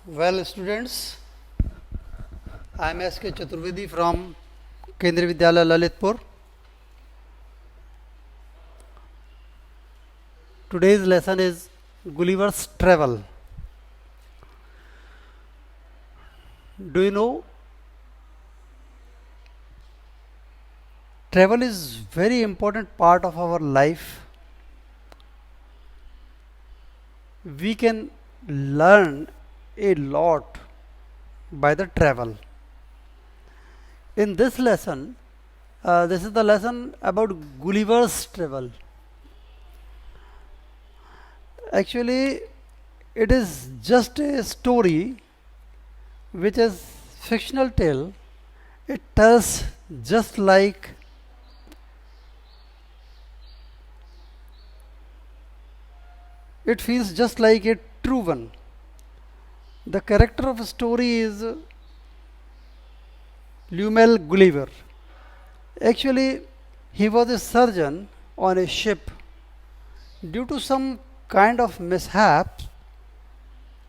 Well, students, I am S.K. Chaturvedi from Kendriya Vidyalaya Lalitpur. Today's lesson is Gullivers travel. Do you know travel is very important part of our life. We can learn a lot by the travel. In this lesson, this is the lesson about Gulliver's travel. Actually, it is just a story which is fictional tale. It tells just like it feels just like a true one. The character of the story is Lumel Gulliver. Actually, he was a surgeon on a ship. Due to some kind of mishap,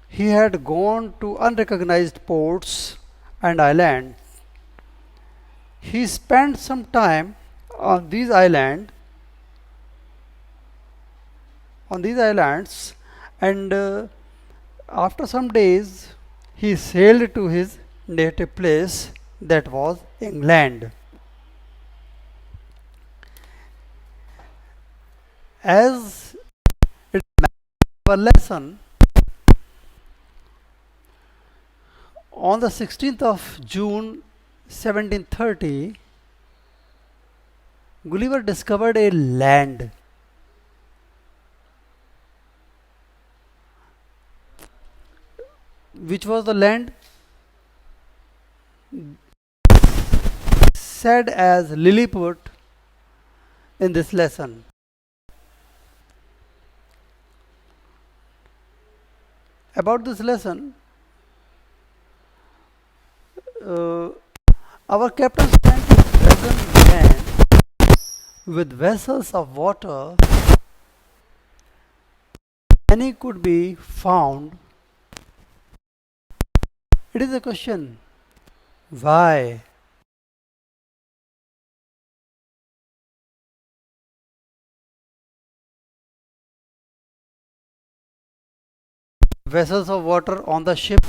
he had gone to unrecognized ports and islands. He spent some time on these islands, and after some days, he sailed to his native place, that was England. As it our lesson, on the 16th of June 1730, Gulliver discovered a land. Which was the land? Said as Lilliput in this lesson. About this lesson, our captain spent his present land with vessels of water. Any could be found. It is a question. Why? Vessels of water on the ship.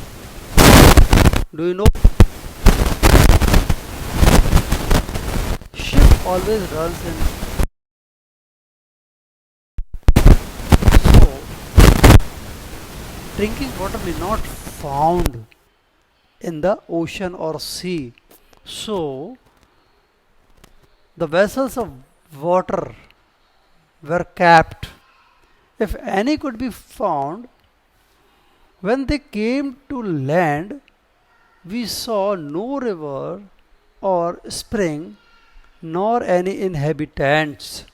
Do you know? Ship always runs in. So, drinking water is not found in the ocean or sea. So, the vessels of water were kept. If any could be found, when they came to land, we saw no river or spring, nor any inhabitants.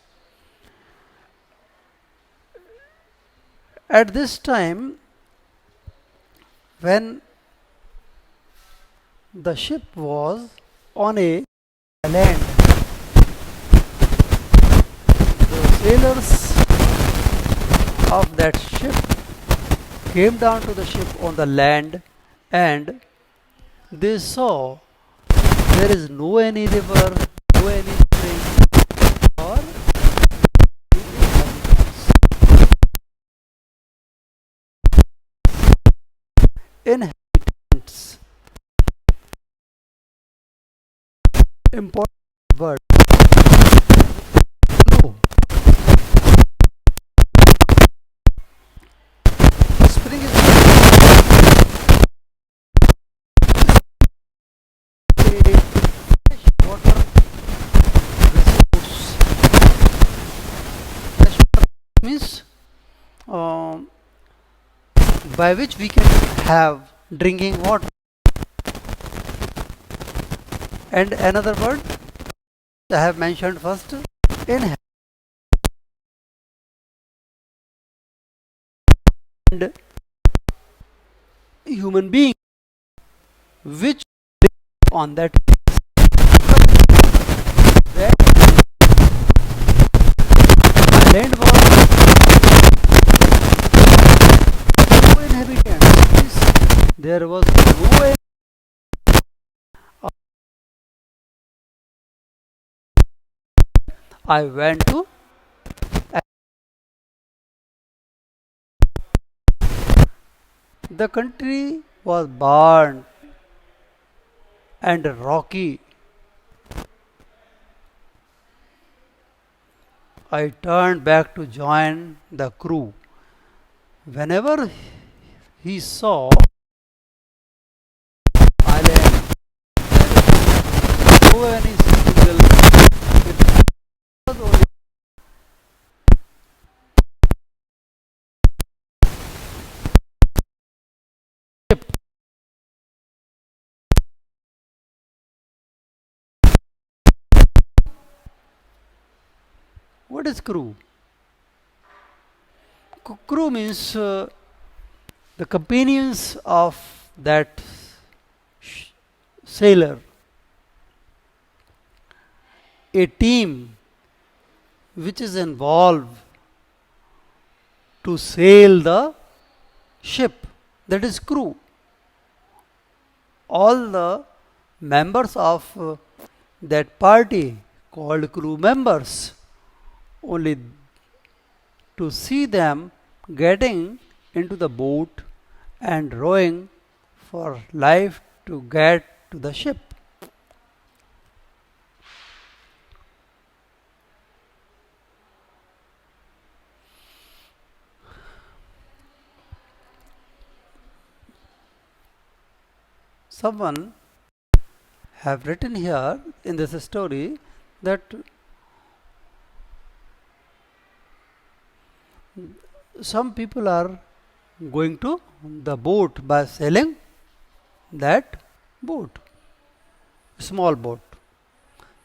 At this time, when the ship was on a land, the sailors of that ship came down to the ship on the land, and they saw there is no any river, no any spring or inhabitants. Important word. No. Spring is a fresh water resource. Fresh water means by which we can have drinking water. And another word I have mentioned first, in and human being which live on that land was no inhabitants. there was no. I went to. The country was burned and rocky. I turned back to join the crew. Whenever he saw island, no any single, it was only ship. What is crew? Crew means the companions of that sailor, a team which is involved to sail the ship, that is crew. All the members of that party called crew members, only to see them getting into the boat and rowing for life to get to the ship. Someone have written here in this story that some people are going to the boat by sailing that boat, small boat.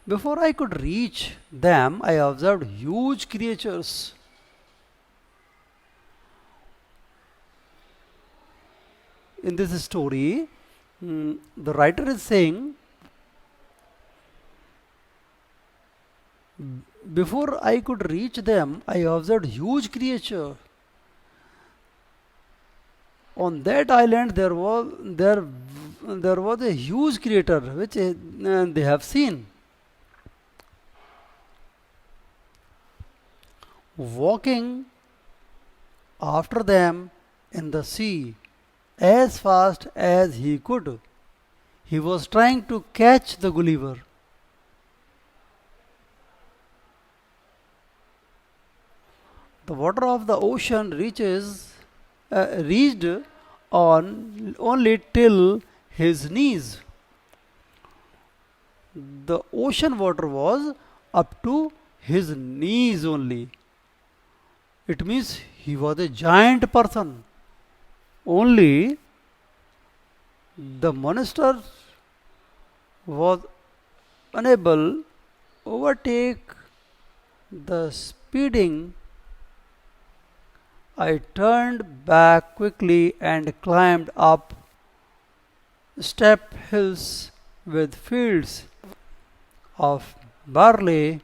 Before I could reach them, I observed huge creatures. In this story, the writer is saying, before I could reach them, I observed huge creature. On that island, there was a huge creature which they have seen walking after them in the sea as fast as he could. He was trying to catch the Gulliver. The water of the ocean reached on only till his knees. The ocean water was up to his knees only. It means he was a giant person. Only the monster was unable to overtake the speeding. I turned back quickly and climbed up steep hills with fields of barley.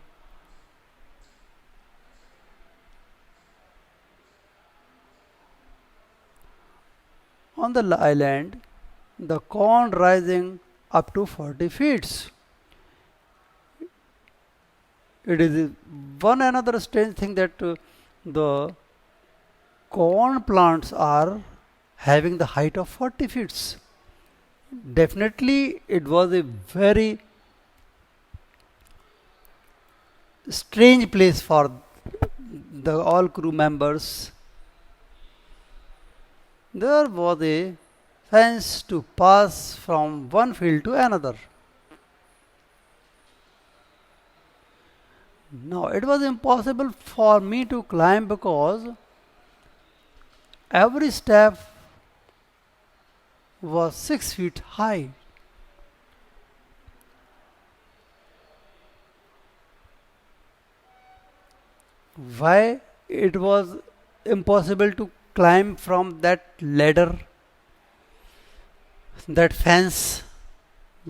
On the island, the corn rising up to 40 feet. It is one another strange thing that the corn plants are having the height of 40 feet. Definitely, it was a very strange place for the all crew members. There was a fence to pass from one field to another. Now it was impossible for me to climb because every step was 6 feet high. Why it was impossible to climb from that ladder, that fence?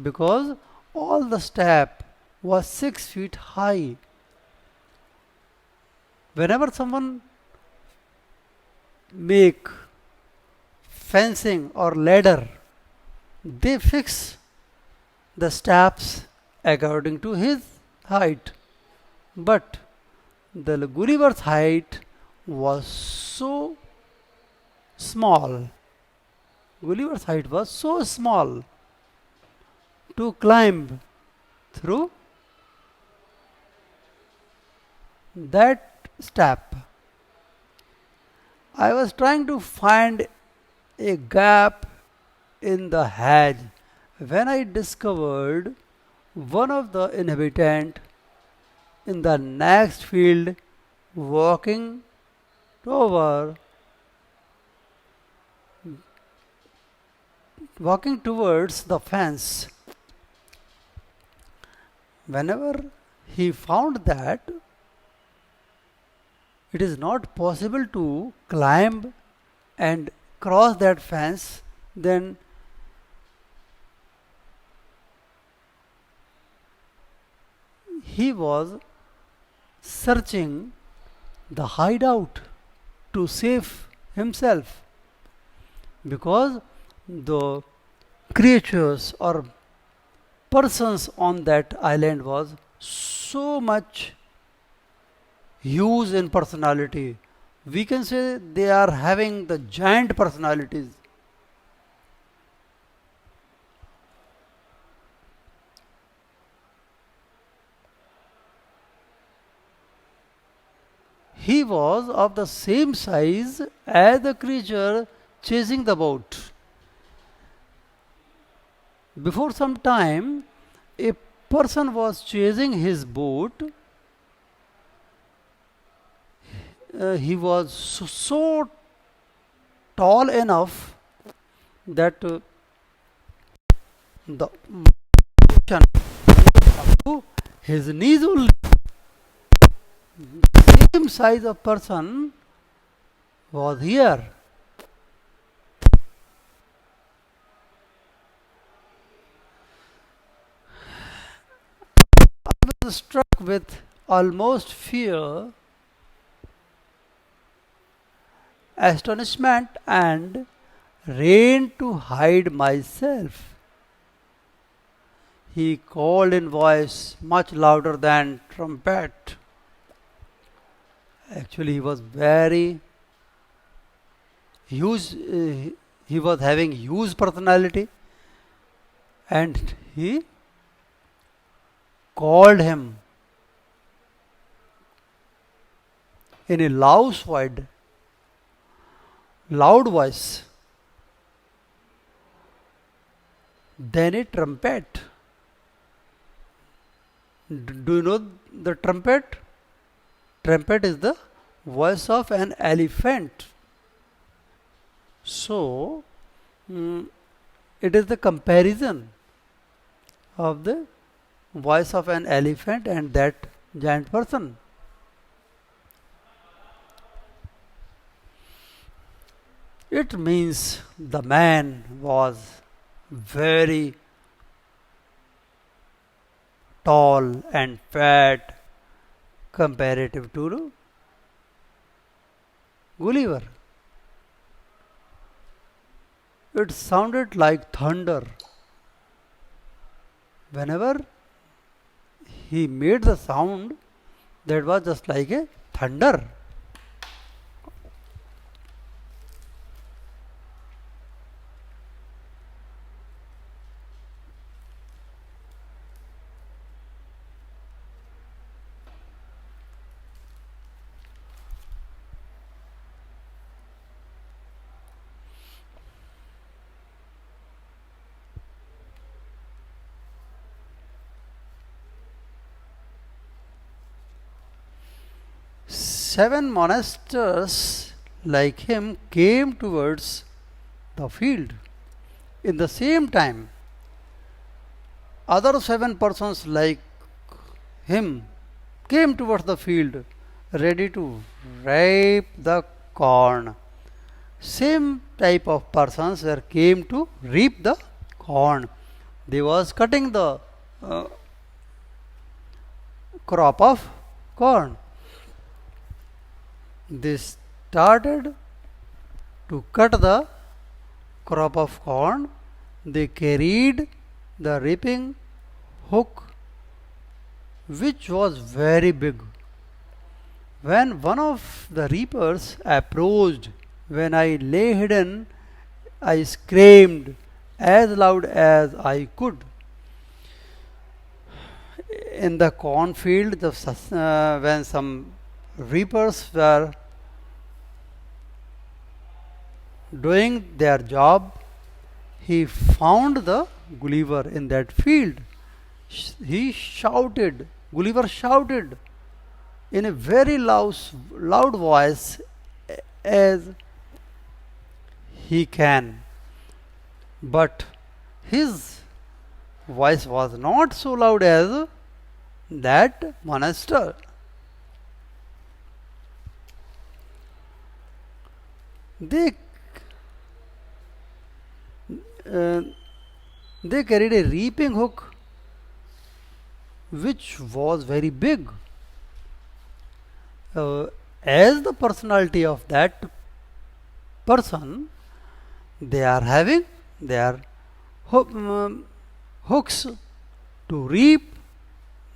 Because all the step was 6 feet high. Whenever someone make fencing or ladder They fix the steps according to his height. But the Gulliver's height was so small. Gulliver's height was so small to climb through that step. I was trying to find a gap in the hedge when I discovered one of the inhabitants in the next field walking over walking towards the fence. Whenever he found that it is not possible to climb and cross that fence, then he was searching the hideout to save himself, because the creatures or persons on that island was so much huge in personality. We can say they are having the giant personalities. He was of the same size as the creature chasing the boat. Before some time, a person was chasing his boat. He was so tall enough that the ocean up to his knees only. Same size of person was here. I was struck with almost fear, astonishment, and ran to hide myself. He called in voice much louder than trumpet. Actually, he was very huge. He was having huge personality, and he called him in a loud voice. Then a trumpet. Do you know the trumpet? Trumpet is the voice of an elephant. So, it is the comparison of the voice of an elephant and that giant person. It means the man was very tall and fat comparative to Gulliver. It sounded like thunder. Whenever he made the sound, that was just like a thunder. Seven monsters like him came towards the field. In the same time, other seven persons like him came towards the field, ready to reap the corn. Same type of persons were came to reap the corn. They was cutting the crop of corn. They started to cut the crop of corn They carried the reaping hook, which was very big. When one of the reapers approached, when I lay hidden, I screamed as loud as I could. In the cornfield, when some reapers were doing their job, he found the Gulliver in that field. He shouted, Gulliver shouted in a very loud voice as he can. But his voice was not so loud as that monster. They uh, they carried a reaping hook which was very big. Uh, as the personality of that person, they are having their hooks to reap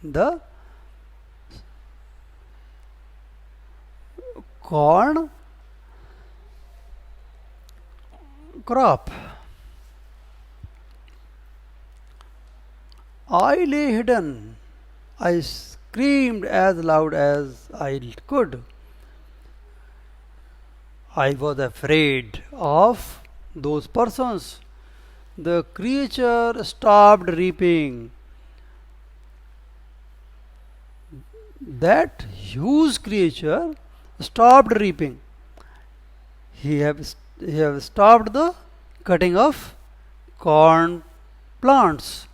the corn crop. I lay hidden. I screamed as loud as I could. I was afraid of those persons. The creature stopped reaping. That huge creature stopped reaping. He have stopped the cutting of corn plants,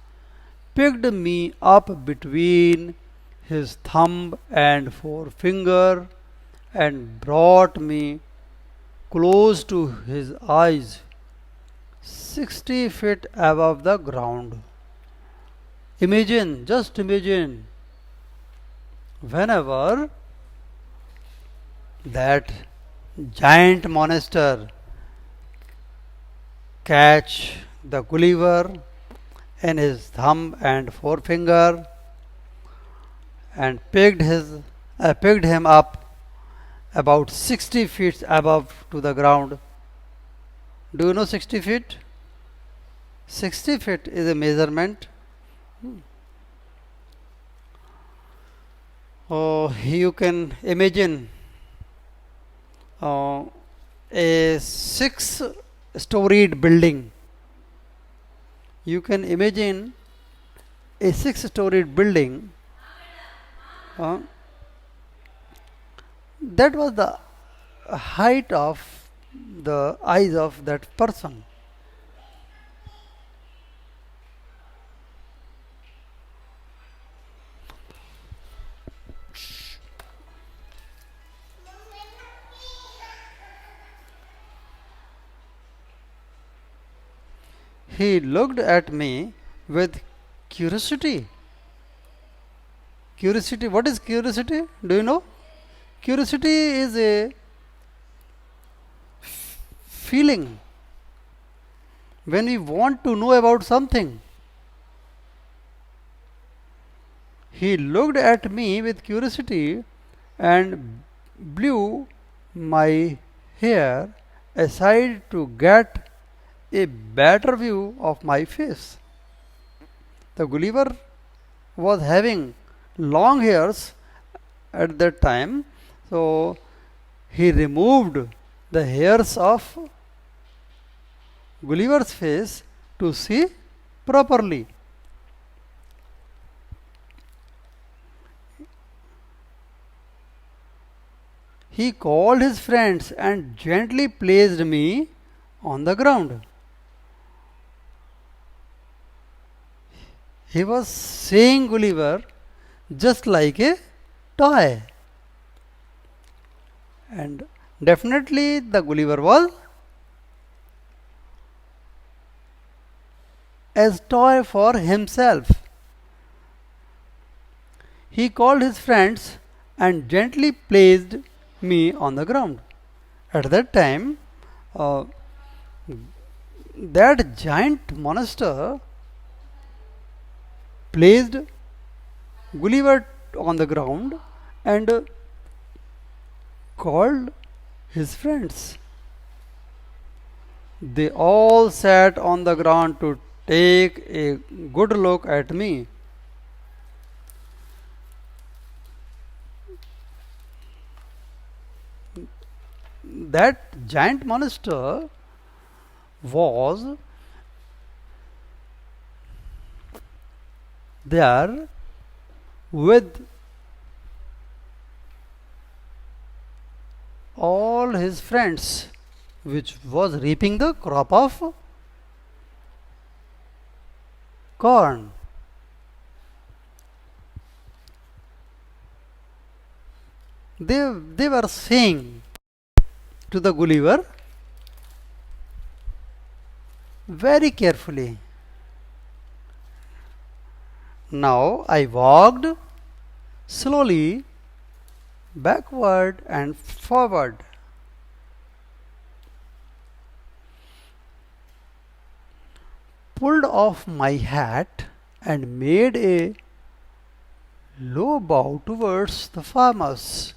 picked me up between his thumb and forefinger, and brought me close to his eyes, 60 feet above the ground. Imagine, just imagine, whenever that giant monster catch the Gulliver in his thumb and forefinger and picked him up about 60 feet above to the ground. Do you know 60 feet? 60 feet is a measurement. Oh, you can imagine a six-storied building. You can imagine a six-storied building. That was the height of the eyes of that person. He looked at me with curiosity. Curiosity, what is curiosity? Do you know? Curiosity is a feeling when we want to know about something. He looked at me with curiosity and blew my hair aside to get a better view of my face. The Gulliver was having long hairs at that time, so he removed the hairs of Gulliver's face to see properly. He called his friends and gently placed me on the ground. He was seeing Gulliver just like a toy. And definitely the Gulliver was as toy for himself. He called his friends and gently placed me on the ground. At that time, That giant monster placed Gulliver on the ground and called his friends. They all sat on the ground to take a good look at me. That giant monster was there with all his friends, which was reaping the crop of corn. They were saying to the Gulliver very carefully. Now I walked slowly backward and forward. Pulled off my hat and made a low bow towards the farmers.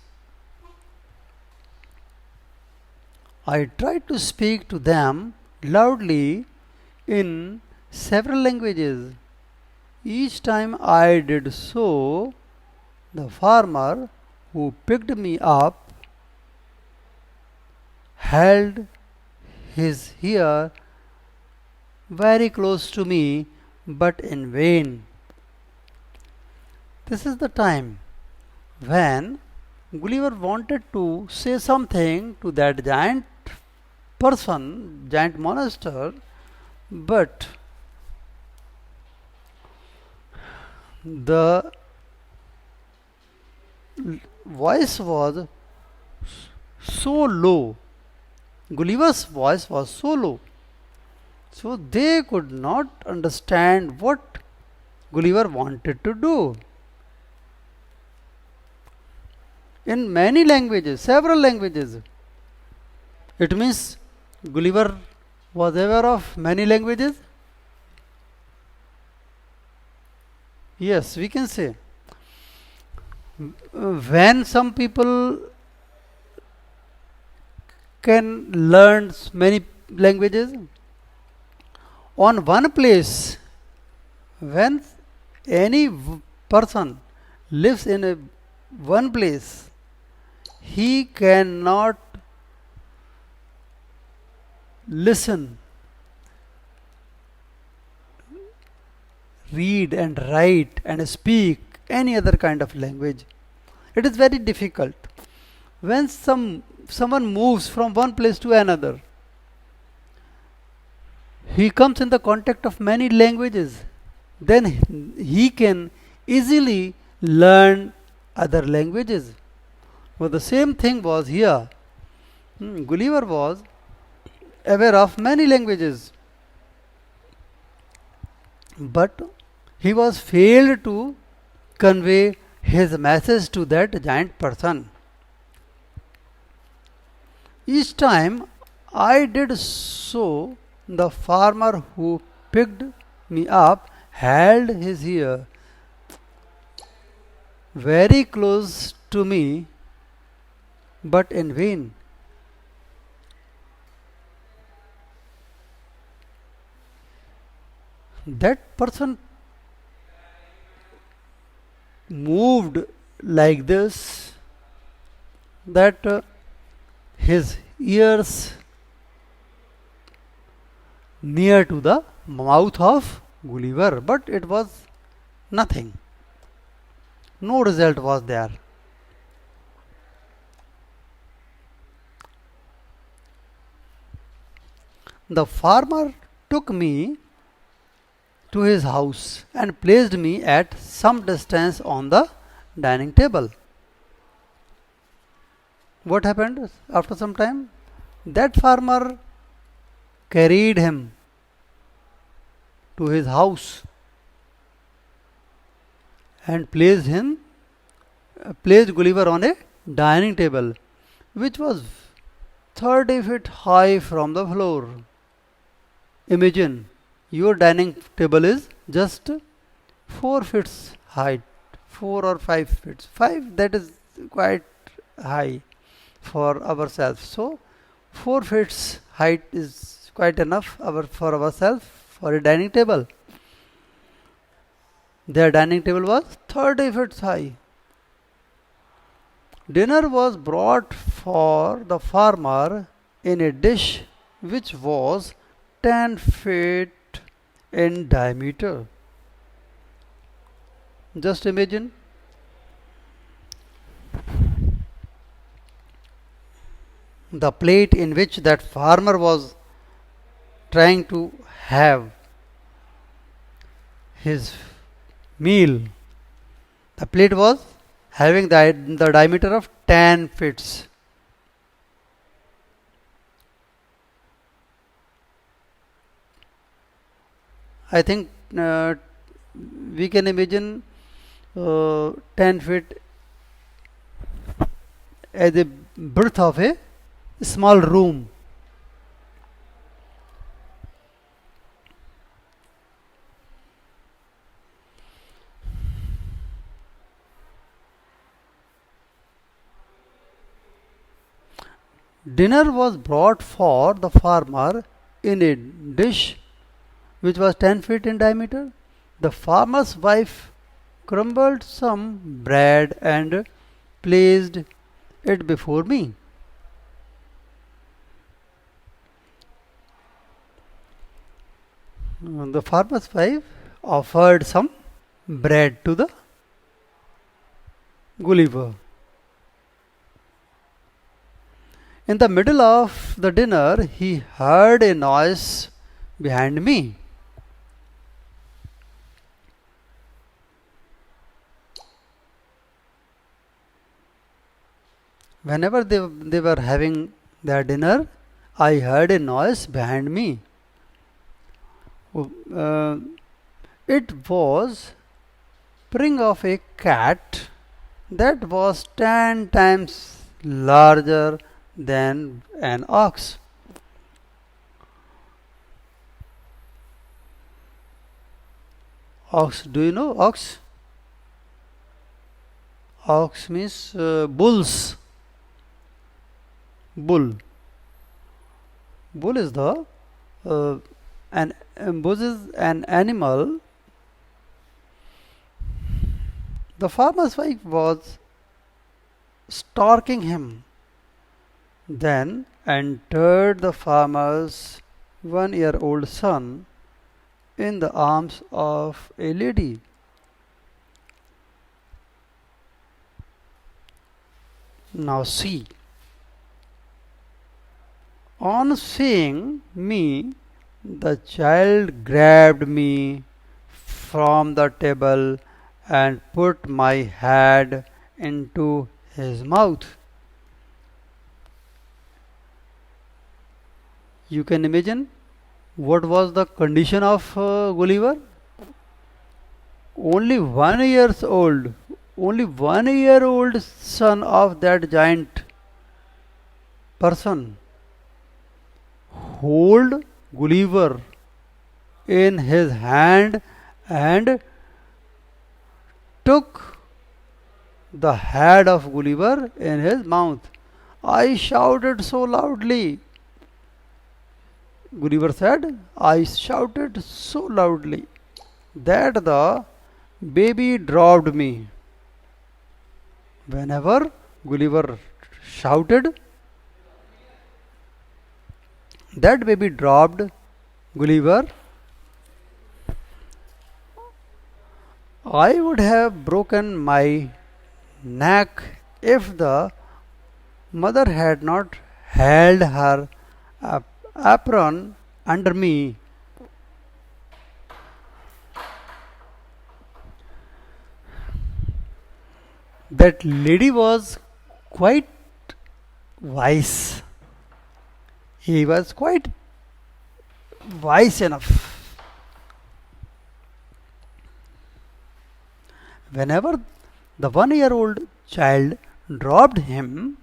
I tried to speak to them loudly in several languages. Each time I did so, the farmer who picked me up held his ear very close to me, but in vain. This is the time when Gulliver wanted to say something to that giant person, giant monster, but the voice was so low. Gulliver's voice was so low. So they could not understand what Gulliver wanted to do. In many languages, several languages. It means Gulliver was aware of many languages. Yes, we can say. When some people can learn many languages, on one place, when any person lives in a one place, he cannot listen, read and write and speak any other kind of language. It is very difficult. When someone moves from one place to another, he comes in the contact of many languages, then he can easily learn other languages. Well, the same thing was here. Gulliver was aware of many languages, but he was failed to convey his message to that giant person. Each time I did so, the farmer who picked me up held his ear very close to me, but in vain. That person moved like this, that his ears near to the mouth of Gulliver, but it was nothing. No result was there. The farmer took me to his house and placed me at some distance on the dining table. What happened after some time? That farmer carried him to his house and placed Gulliver on a dining table, which was 30 feet high from the floor. Imagine your dining table is just 4 feet height, 4 or 5 feet. 5, that is quite high for ourselves. So 4 feet height is quite enough for ourselves for a dining table. Their dining table was 30 feet high. Dinner was brought for the farmer in a dish which was 10 feet in diameter. Just imagine the plate in which that farmer was trying to have his meal. The plate was having the diameter of 10 feet. I think we can imagine 10 feet as the breadth of a small room. Dinner was brought for the farmer in a dish which was 10 feet in diameter. The farmer's wife crumbled some bread and placed it before me. The farmer's wife offered some bread to the Gulliver. In the middle of the dinner, he heard a noise behind me. Whenever they were having their dinner, I heard a noise behind me. Uh, it was spring of a cat that was 10 times larger than an ox. Ox, do you know ox? Ox means bulls. Bull. Bull is the bull is an animal. The farmer's wife was stalking him. Then entered the farmer's 1-year-old son in the arms of a lady. Now see. On seeing me, the child grabbed me from the table and put my head into his mouth. You can imagine what was the condition of Gulliver? Only 1 years old, only 1 year old son of that giant person hold Gulliver in his hand and took the head of Gulliver in his mouth. I shouted so loudly. Gulliver said, I shouted so loudly that the baby dropped me. Whenever Gulliver shouted, that baby dropped Gulliver. I would have broken my neck if the mother had not held her apron under me. That lady was quite wise. He was quite wise enough. Whenever the 1 year old child dropped him,